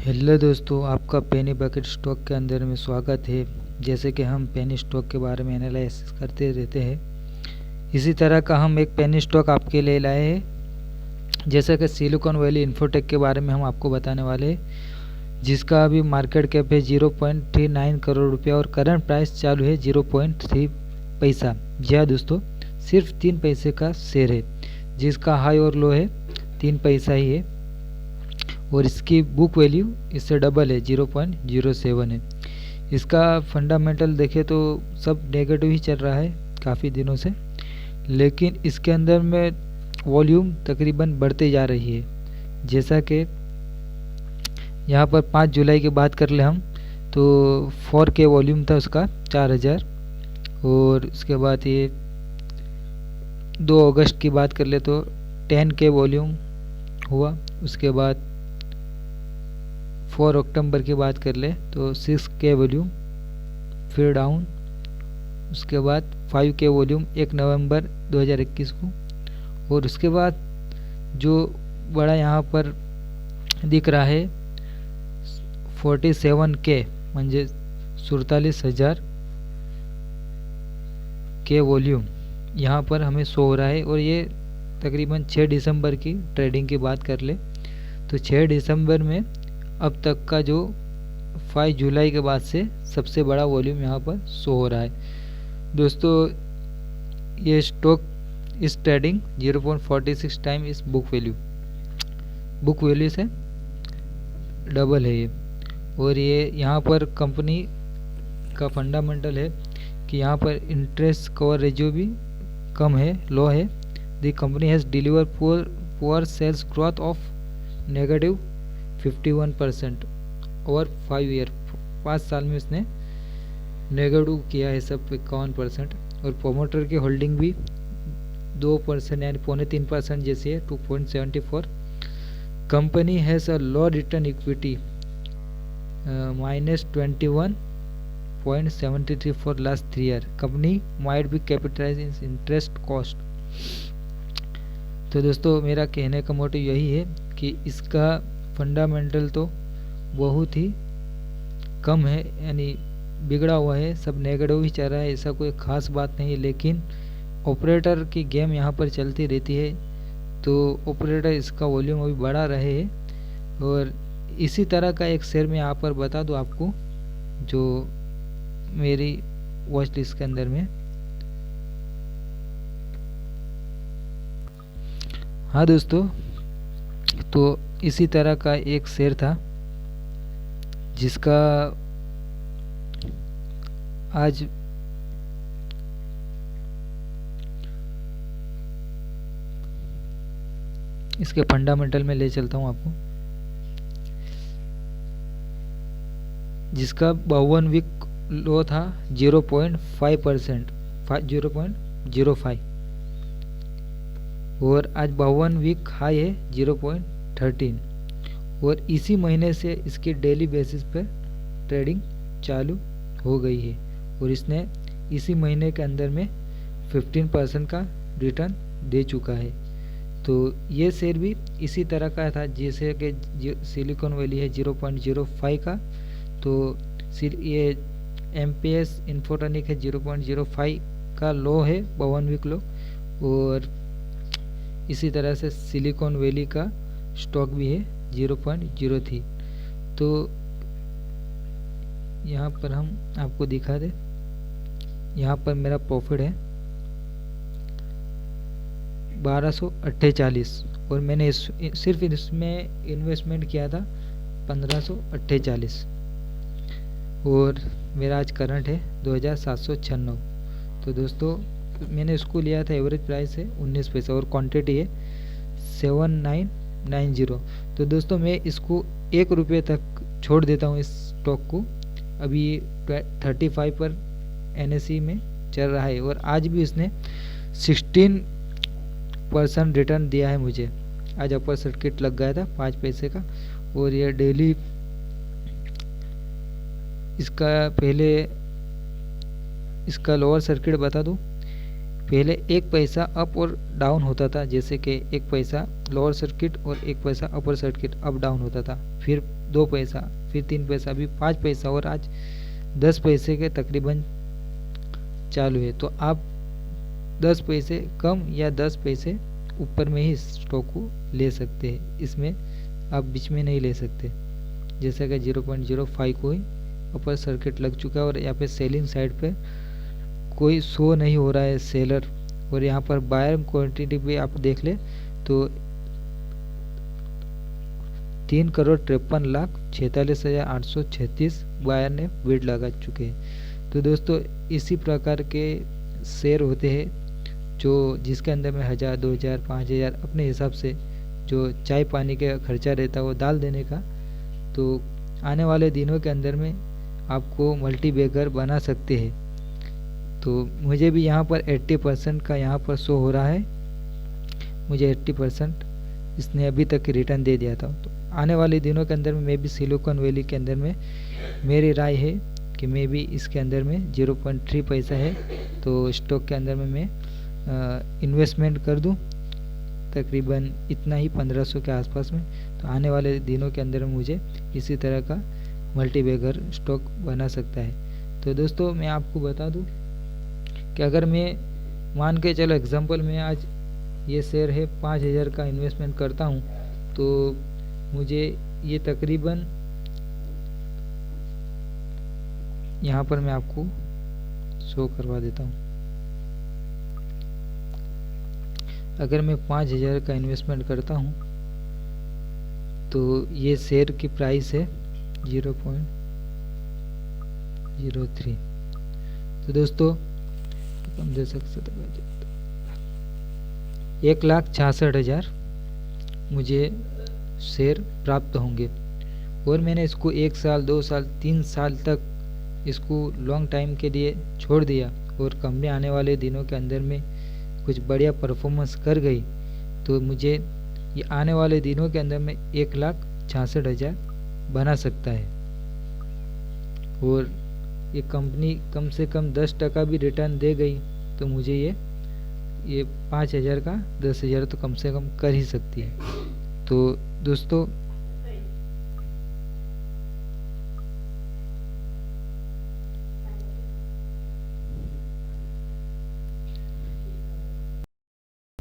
Hello दोस्तों, आपका पेनी bucket stock के अंदर में स्वागत है। जैसे कि हम पेनी स्टॉक के बारे में एनालाइज करते रहते हैं, इसी तरह का हम एक पेनी स्टॉक आपके लिए लाए हैं। जैसे कि सिलिकॉन वैली इंफोटेक के बारे में हम आपको बताने वाले हैं, जिसका अभी मार्केट कैप है 0.39 करोड़ रुपया और करंट प्राइस चालू है 0.3 पैसा। जी हाँ दोस्तों, सिर्फ 3 पैसे का शेयर है, जिसका हाई और लो है 3 पैसा ही है और इसकी बुक वैल्यू इससे डबल है, 0.07 है। इसका फंडामेंटल देखें तो सब नेगेटिव ही चल रहा है काफ़ी दिनों से, लेकिन इसके अंदर में वॉल्यूम तकरीबन बढ़ते जा रही है। जैसा कि यहाँ पर 5 जुलाई की बात कर ले हम तो 4K वॉल्यूम था उसका 4000, और उसके बाद ये 2 अगस्त की बात कर ले तो 10K वॉल्यूम हुआ। उसके बाद 4 अक्टूबर की बात कर ले तो 6K वॉल्यूम, फिर डाउन। उसके बाद 5K वॉल्यूम 1 नवंबर 2021 को, और उसके बाद जो बड़ा यहाँ पर दिख रहा है 47K म्हणजे 47,000 के वॉल्यूम यहाँ पर हमें शो हो रहा है। और ये तकरीबन 6 दिसंबर की ट्रेडिंग की बात कर ले तो 6 दिसंबर में अब तक का जो 5 जुलाई के बाद से सबसे बड़ा वॉल्यूम यहाँ पर शो हो रहा है। दोस्तों, ये स्टॉक इस ट्रेडिंग 0.46 टाइम इस बुक वैल्यू से डबल है ये। और ये यहाँ पर कंपनी का फंडामेंटल है कि यहाँ पर इंटरेस्ट कवर रेशियो भी कम है, लो है। The company has deliver poor sales growth of negative 51% over 5 year. 5 साल में उसने नेगेटिव किया है सब 51%। और प्रोमोटर की होल्डिंग भी 2% यानी 2.3% जैसी है, 2.74। Company has a low return equity -21.73 for last 3 year. Company might be capitalise in interest cost. तो दोस्तों, मेरा कहने का मोटिव यही है कि इसका फंडामेंटल तो बहुत ही कम है, यानी बिगड़ा हुआ है, सब नेगेटिव ही चल रहा है, ऐसा कोई ख़ास बात नहीं है। लेकिन ऑपरेटर की गेम यहाँ पर चलती रहती है, तो ऑपरेटर इसका वॉल्यूम अभी बढ़ा रहे हैं। और इसी तरह का एक शेयर मैं यहाँ पर बता दूँ आपको, जो मेरी वॉच लिस्ट के अंदर में। हाँ दोस्तों, तो इसी तरह का एक शेयर था जिसका आज इसके फंडामेंटल में ले चलता हूँ आपको, जिसका 52 वीक लो था 0.5%, 0.05, और आज 52 वीक हाई है 0.13। और इसी महीने से इसकी डेली बेसिस पर ट्रेडिंग चालू हो गई है, और इसने इसी महीने के अंदर में 15% का रिटर्न दे चुका है। तो ये शेयर भी इसी तरह का था जैसे कि सिलिकॉन वैली है 0.05 का, तो ये MPS इन्फोटेक है 0.05 का लो है, 52 वीक लो। और इसी तरह से सिलिकॉन वैली का स्टॉक भी है 0.03। तो यहाँ पर हम आपको दिखा दें, यहाँ पर मेरा प्रॉफिट है 1248, और मैंने सिर्फ इसमें इन्वेस्टमेंट किया था 1548, और मेरा आज करंट है 2796। तो दोस्तों, मैंने इसको लिया था, एवरेज प्राइस है 19 पैसा और क्वांटिटी है 7990। तो दोस्तों, मैं इसको 1 रुपये तक छोड़ देता हूँ इस स्टॉक को। अभी 35 पर NSE में चल रहा है, और आज भी इसने 16% रिटर्न दिया है मुझे। आज अपर सर्किट लग गया था 5 पैसे का, और यह डेली इसका पहले इसका लोअर सर्किट बता दूं, पहले 1 पैसा अप और डाउन होता था, जैसे कि 1 पैसा लोअर सर्किट और 1 पैसा अपर सर्किट अप डाउन होता था, फिर 2 पैसा, फिर 3 पैसा, अभी 5 पैसा और आज 10 पैसे के तकरीबन चालू है। तो आप 10 पैसे कम या 10 पैसे ऊपर में ही स्टॉक को ले सकते हैं, इसमें आप बीच में नहीं ले सकते। जैसे कि 0.05 कोई अपर सर्किट लग चुका है और यहाँ पे सेलिंग साइड पे कोई शो नहीं हो रहा है सेलर, और यहाँ पर बायर क्वांटिटी पे आप देख ले तो 3,53,46,836 बायर ने बिड लगा चुके हैं। तो दोस्तों इसी प्रकार के शेयर होते हैं जो जिसके अंदर में 1000, 2000, 5000 अपने हिसाब से जो चाय पानी का खर्चा रहता है वो डाल देने का। तो आने वाले दिनों के अंदर में आपको मल्टी बैगर बना सकते हैं। तो मुझे भी यहाँ पर 80% का यहाँ पर शो हो रहा है, मुझे 80% इसने अभी तक रिटर्न दे दिया था। तो आने वाले दिनों के अंदर में मैं भी सिलिकॉन वैली के अंदर में मेरी राय है कि मैं भी इसके अंदर में 0.3 पैसा है तो स्टॉक के अंदर में मैं इन्वेस्टमेंट कर दूं, तकरीबन इतना ही 1500 के आसपास में। तो आने वाले दिनों के अंदर में मुझे इसी तरह का मल्टी बैगर स्टॉक बना सकता है। तो दोस्तों मैं आपको बता दूं कि अगर मैं मान के चलो एग्जांपल में आज ये शेयर है 5000 का इन्वेस्टमेंट करता हूँ, तो मुझे ये तकरीबन यहाँ पर मैं आपको शो करवा देता हूँ। अगर मैं 5000 का इन्वेस्टमेंट करता हूँ तो ये शेयर की प्राइस है 0.03। तो दोस्तों हम दे सकते 1,66,000 मुझे शेयर प्राप्त होंगे, और मैंने इसको 1 साल 2 साल 3 साल तक इसको लॉन्ग टाइम के लिए छोड़ दिया और कंपनी आने वाले दिनों के अंदर में कुछ बढ़िया परफॉर्मेंस कर गई, तो मुझे ये आने वाले दिनों के अंदर में 1,66,000 बना सकता है। और ये कंपनी कम से कम 10% भी रिटर्न दे गई तो मुझे ये 5000 का 10,000 तो कम से कम कर ही सकती है। तो दोस्तों